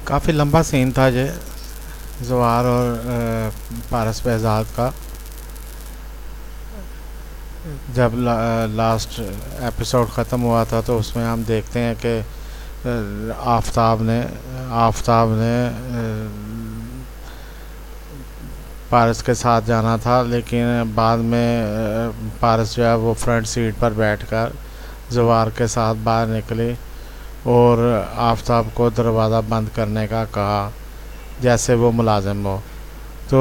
काफ़ी लंबा सीन था ये ज़वार और पारस बेहज़ाद का। जब लास्ट एपिसोड ख़त्म हुआ था तो उसमें हम देखते हैं कि आफ़ताब ने पारस के साथ जाना था, लेकिन बाद में पारस जो है वो फ्रंट सीट पर बैठकर ज़वार के साथ बाहर निकली और आफ़ताब को दरवाज़ा बंद करने का कहा जैसे वो मुलाजिम हो। तो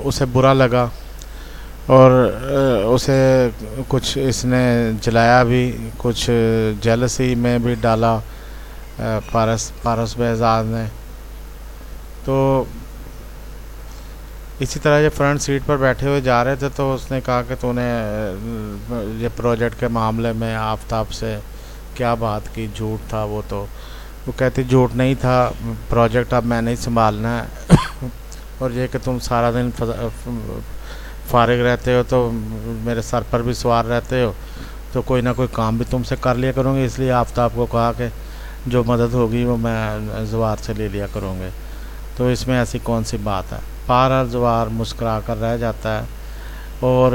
उसे बुरा लगा और उसे कुछ इसने जलाया भी, कुछ जेलसी में भी डाला पारस बेहज़ाद ने। तो इसी तरह ये फ्रंट सीट पर बैठे हुए जा रहे थे तो उसने कहा कि तूने ये प्रोजेक्ट के मामले में आफ़ताब से क्या बात की, झूठ था वो। तो वो कहती झूठ नहीं था, प्रोजेक्ट अब मैंने ही संभालना है और ये कि तुम सारा दिन फारिग रहते हो तो मेरे सर पर भी सवार रहते हो, तो कोई ना कोई काम भी तुमसे कर लिया करूँगी, इसलिए आफ़ताब को कहा कि जो मदद होगी वो मैं ज़वार से ले लिया करूँगी। तो इसमें ऐसी कौन सी बात है। बहरहाल ज़वार मुस्कुरा कर रह जाता है और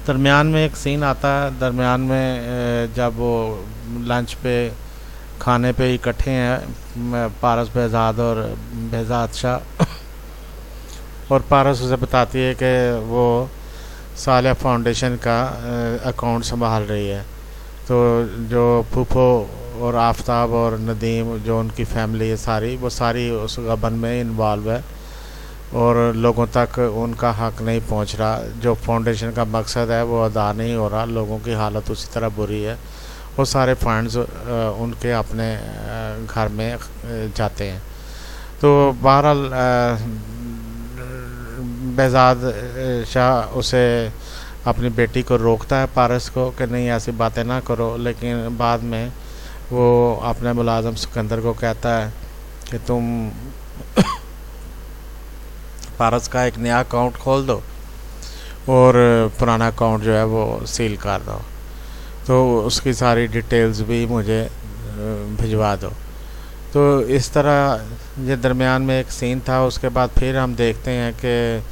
दरमियान में एक सीन आता है। दरमियान में जब वो लंच पे खाने पे इकट्ठे हैं पारस बेहज़ाद और बेहज़ाद शाह और पारस उसे बताती है कि वो सालिया फाउंडेशन का अकाउंट संभाल रही है। तो जो फूफो और आफ़ताब और नदीम जो उनकी फैमिली है सारी, वो सारी उस गबन में इन्वॉल्व है और लोगों तक उनका हक नहीं पहुंच रहा। जो फाउंडेशन का मकसद है वो अदा नहीं हो रहा, लोगों की हालत उसी तरह बुरी है। वो सारे फंड्स उनके अपने घर में जाते हैं। तो बहरहाल बेहज़ाद शाह उसे अपनी बेटी को रोकता है पारस को कि नहीं ऐसी बातें ना करो, लेकिन बाद में वो अपने मुलाजिम सिकंदर को कहता है कि तुम पारस का एक नया अकाउंट खोल दो और पुराना अकाउंट जो है वो सील कर दो, तो उसकी सारी डिटेल्स भी मुझे भिजवा दो। तो इस तरह ये दरमियान में एक सीन था। उसके बाद फिर हम देखते हैं कि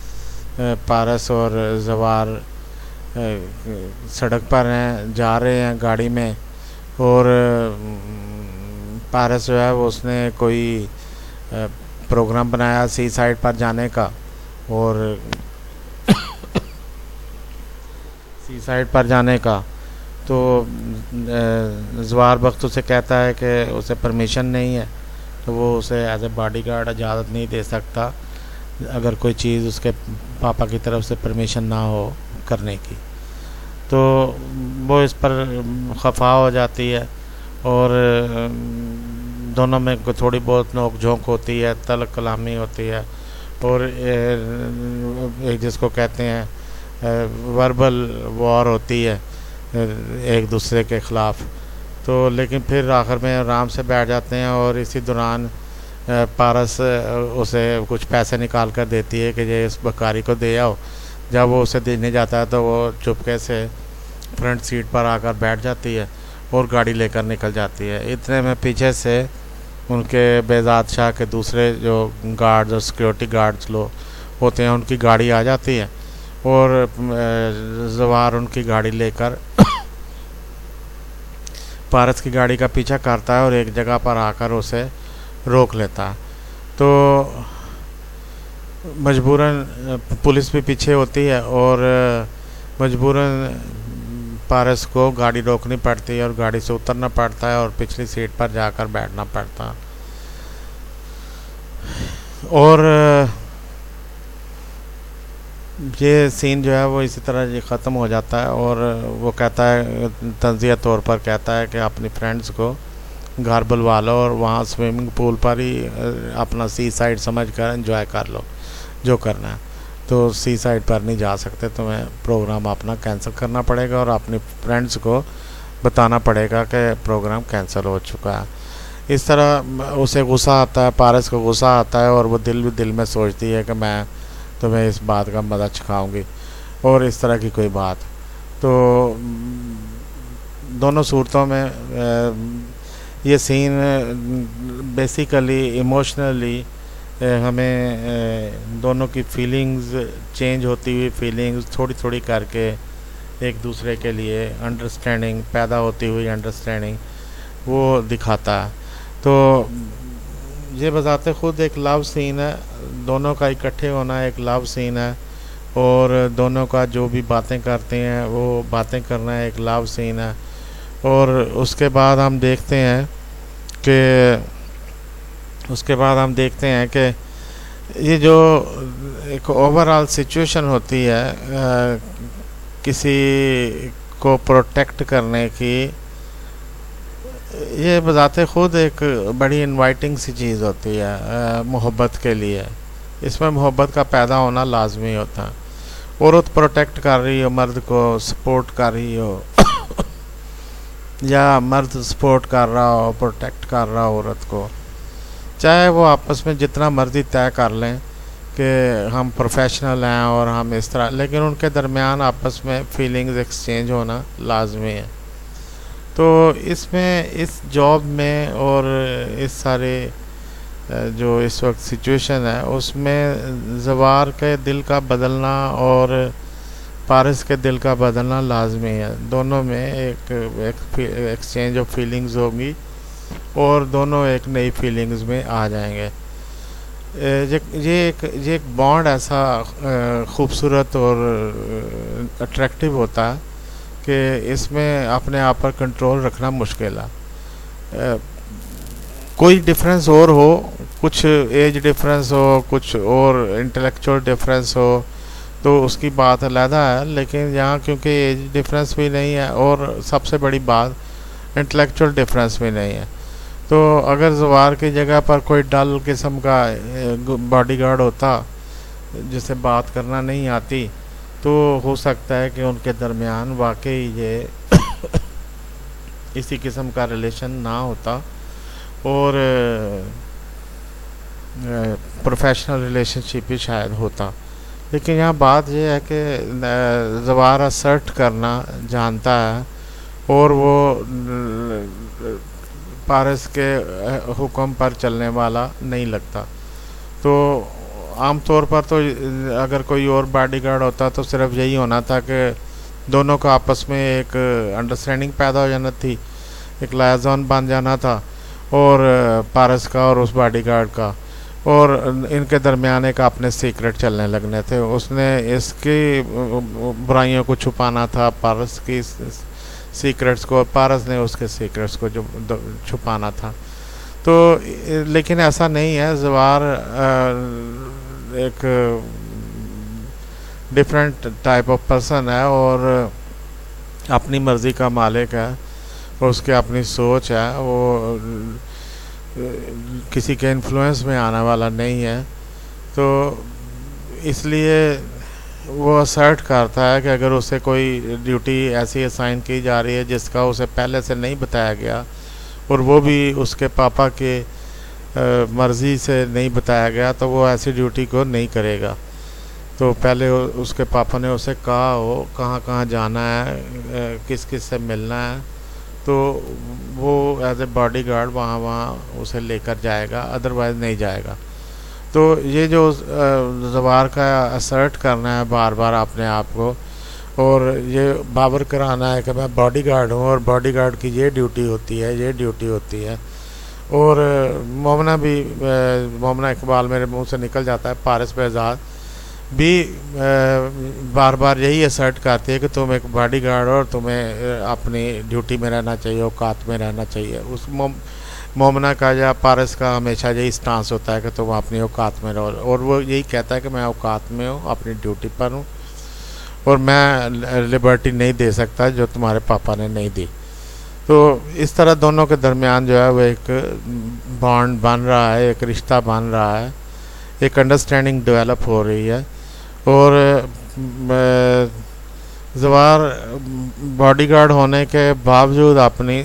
पारस और ज़वार सड़क पर हैं, जा रहे हैं गाड़ी में और पारस जो है वो उसने कोई प्रोग्राम बनाया सी साइड पर जाने का और सी साइड पर जाने का। तो ज़वार वक्त उसे कहता है कि उसे परमिशन नहीं है, तो वो उसे एज ए बॉडीगार्ड इजाज़त नहीं दे सकता अगर कोई चीज़ उसके पापा की तरफ से परमिशन ना हो करने की। तो वो इस पर खफा हो जाती है और दोनों में थोड़ी बहुत नोक झोंक होती है, तलब कलामी होती है और एक जिसको कहते हैं वर्बल वॉर होती है एक दूसरे के ख़िलाफ़। तो लेकिन फिर आखिर में आराम से बैठ जाते हैं और इसी दौरान पारस उसे कुछ पैसे निकाल कर देती है कि ये इस बकारी को दे आओ। जब वो उसे देने जाता है तो वो चुपके से फ्रंट सीट पर आकर बैठ जाती है और गाड़ी लेकर निकल जाती है। इतने में पीछे से उनके बेहज़ाद शाह के दूसरे जो गार्ड्स और सिक्योरिटी गार्ड्स लोग होते हैं उनकी गाड़ी आ जाती है और ज़वार उनकी गाड़ी लेकर पारस की गाड़ी का पीछा करता है और एक जगह पर आकर उसे रोक लेता है। तो मजबूरन पुलिस भी पीछे होती है और मजबूरन पारस को गाड़ी रोकनी पड़ती है और गाड़ी से उतरना पड़ता है और पिछली सीट पर जाकर बैठना पड़ता है। और ये सीन जो है वो इसी तरह ये ख़त्म हो जाता है और वो कहता है तंज़िया तौर पर कहता है कि अपनी फ्रेंड्स को घर बुलवा लो और वहाँ स्विमिंग पूल पर ही अपना सी साइड समझ कर एंजॉय कर लो जो करना है। तो सी साइड पर नहीं जा सकते, तुम्हें प्रोग्राम अपना कैंसिल करना पड़ेगा और अपने फ्रेंड्स को बताना पड़ेगा कि प्रोग्राम कैंसिल हो चुका है। इस तरह उसे गुस्सा आता है, पारस को गुस्सा आता है और वो दिल में सोचती है कि मैं तुम्हें इस बात का मज़ा चखाऊंगी और इस तरह की कोई बात। तो दोनों सूरतों में ये सीन बेसिकली इमोशनली हमें दोनों की फीलिंग्स चेंज होती हुई फीलिंग्स थोड़ी थोड़ी करके एक दूसरे के लिए अंडरस्टैंडिंग पैदा होती हुई अंडरस्टैंडिंग वो दिखाता है। तो ये बजाते खुद एक लव सीन है, दोनों का इकट्ठे होना एक लव सीन है, और दोनों का जो भी बातें करते हैं वो बातें करना एक लव सीन है। और उसके बाद हम देखते हैं कि ये जो एक ओवरऑल सिचुएशन होती है किसी को प्रोटेक्ट करने की, ये बजाते खुद एक बड़ी इनवाइटिंग सी चीज़ होती है मोहब्बत के लिए। इसमें मोहब्बत का पैदा होना लाजमी होता है। औरत प्रोटेक्ट कर रही हो मर्द को, सपोर्ट कर रही हो या मर्द सपोर्ट कर रहा हो, प्रोटेक्ट कर रहा हो औरत को, चाहे वो आपस में जितना मर्जी तय कर लें कि हम प्रोफेशनल हैं और हम इस तरह, लेकिन उनके दरमियान आपस में फीलिंग्स एक्सचेंज होना लाजमी है। तो इसमें इस जॉब में और इस सारे जो इस वक्त सिचुएशन है उसमें ज़वार के दिल का बदलना और पारस के दिल का बदलना लाजमी है। दोनों में एक एक्सचेंज ऑफ फीलिंग्स होगी और दोनों एक नई फीलिंग्स में आ जाएंगे। ये एक बॉन्ड ऐसा खूबसूरत और अट्रैक्टिव होता है कि इसमें अपने आप पर कंट्रोल रखना मुश्किल है। कोई डिफरेंस और हो, कुछ एज डिफरेंस हो, कुछ और इंटेलेक्चुअल डिफरेंस हो तो उसकी बात अलग है, लेकिन यहाँ क्योंकि एज डिफरेंस भी नहीं है और सबसे बड़ी बात इंटेलेक्चुअल डिफरेंस भी नहीं है, तो अगर ज़वार की जगह पर कोई डल किस्म का बॉडीगार्ड होता जिसे बात करना नहीं आती, तो हो सकता है कि उनके दरमियान वाकई ये इसी किस्म का रिलेशन ना होता और प्रोफेशनल रिलेशनशिप ही शायद होता। लेकिन यहाँ बात यह है कि ज़वार असर्ट करना जानता है और वो पारस के हुक्म पर चलने वाला नहीं लगता। तो आम तौर पर तो अगर कोई और बॉडीगार्ड होता तो सिर्फ यही होना था कि दोनों को आपस में एक अंडरस्टैंडिंग पैदा हो जाना थी, एक लायज़ॉन बन जाना था और पारस का और उस बॉडीगार्ड का, और इनके दरमियान एक अपने सीक्रेट चलने लगने थे। उसने इसकी बुराइयों को छुपाना था पारस की सीक्रेट्स को, पारस ने उसके सीक्रेट्स को जो छुपाना था। तो लेकिन ऐसा नहीं है, ज़वार एक डिफरेंट टाइप ऑफ पर्सन है और अपनी मर्ज़ी का मालिक है और उसकी अपनी सोच है, वो किसी के इन्फ्लुएंस में आने वाला नहीं है। तो इसलिए वो असर्ट करता है कि अगर उसे कोई ड्यूटी ऐसी असाइन की जा रही है जिसका उसे पहले से नहीं बताया गया और वो भी उसके पापा के मर्ज़ी से नहीं बताया गया, तो वो ऐसी ड्यूटी को नहीं करेगा। तो पहले उसके पापा ने उसे कहा हो कहाँ कहाँ जाना है, किस किस से मिलना है, तो वो एज ए बॉडीगार्ड वहाँ उसे लेकर जाएगा, अदरवाइज़ नहीं जाएगा। तो ये जो ज़वार का असर्ट करना है बार बार अपने आप को और ये बावर कराना है कि मैं बॉडीगार्ड हूँ और बॉडीगार्ड की ये ड्यूटी होती है, ये ड्यूटी होती है। और मोमना इकबाल मेरे मुंह से निकल जाता है, पारस बेजाद भी बार बार यही असर्ट करती है कि तुम एक बॉडीगार्ड हो और तुम्हें अपनी ड्यूटी में रहना चाहिए, औकात में रहना चाहिए। उस मोमना का या पारस का हमेशा यही स्टांस होता है कि तुम अपनी औकात में रहो, और वो यही कहता है कि मैं औकात में हूँ, अपनी ड्यूटी पर हूँ और मैं लिबर्टी नहीं दे सकता जो तुम्हारे पापा ने नहीं दी। तो इस तरह दोनों के दरमियान जो है वो एक बॉन्ड बन रहा है, एक रिश्ता बन रहा है, एक अंडरस्टैंडिंग डेवलप हो रही है। और ज़वार बॉडीगार्ड होने के बावजूद अपनी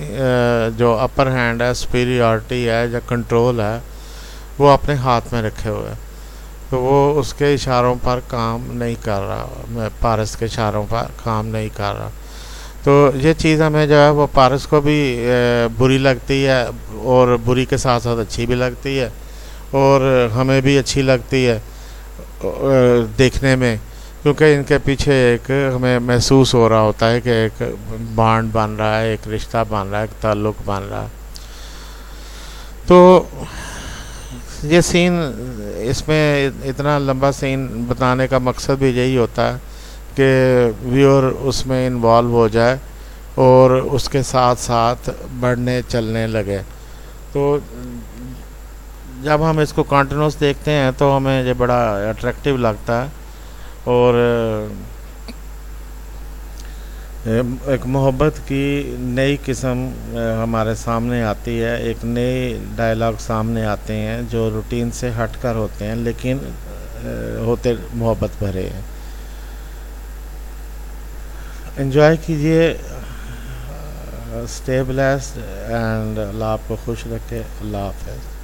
जो अपर हैंड है, सुपीरियॉरिटी है या कंट्रोल है, वो अपने हाथ में रखे हुए है। तो वो उसके इशारों पर काम नहीं कर रहा, पारस के इशारों पर काम नहीं कर रहा। तो ये चीज़ हमें जो है वो पारस को भी बुरी लगती है, और बुरी के साथ साथ अच्छी भी लगती है, और हमें भी अच्छी लगती है देखने में, क्योंकि इनके पीछे एक हमें महसूस हो रहा होता है कि एक बॉन्ड बन रहा है, एक रिश्ता बन रहा है, एक ताल्लुक़ बन रहा है। तो ये सीन, इसमें इतना लंबा सीन बताने का मकसद भी यही होता है कि व्यूअर उसमें इन्वॉल्व हो जाए और उसके साथ साथ बढ़ने चलने लगे। तो जब हम इसको कंटिन्यूस देखते हैं तो हमें ये बड़ा अट्रैक्टिव लगता है, और एक मोहब्बत की नई किस्म हमारे सामने आती है, एक नए डायलॉग सामने आते हैं जो रूटीन से हटकर होते हैं, लेकिन होते मोहब्बत भरे हैं। एंजॉय कीजिए, स्टे ब्लेस्ड एंड अल्लाह आपको खुश रखे। अल्लाह हाफ़िज़।